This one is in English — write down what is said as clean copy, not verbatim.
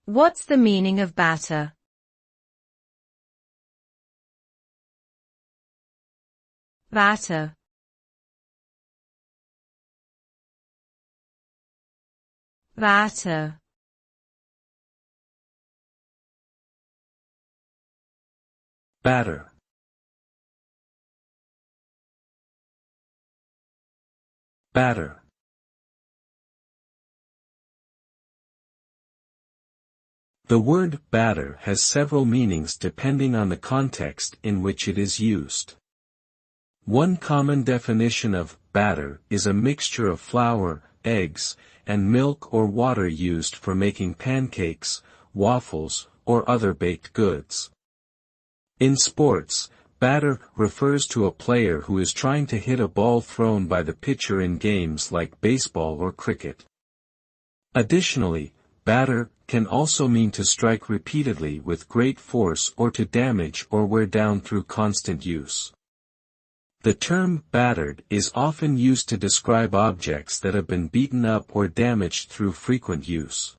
What's the meaning of batter? Batter. Batter. Batter. Batter. The word batter has several meanings depending on the context in which it is used. One common definition of batter is a mixture of flour, eggs, and milk or water used for making pancakes, waffles, or other baked goods. In sports, batter refers to a player who is trying to hit a ball thrown by the pitcher in games like baseball or cricket. Additionally, batter can also mean to strike repeatedly with great force or to damage or wear down through constant use. The term battered is often used to describe objects that have been beaten up or damaged through frequent use.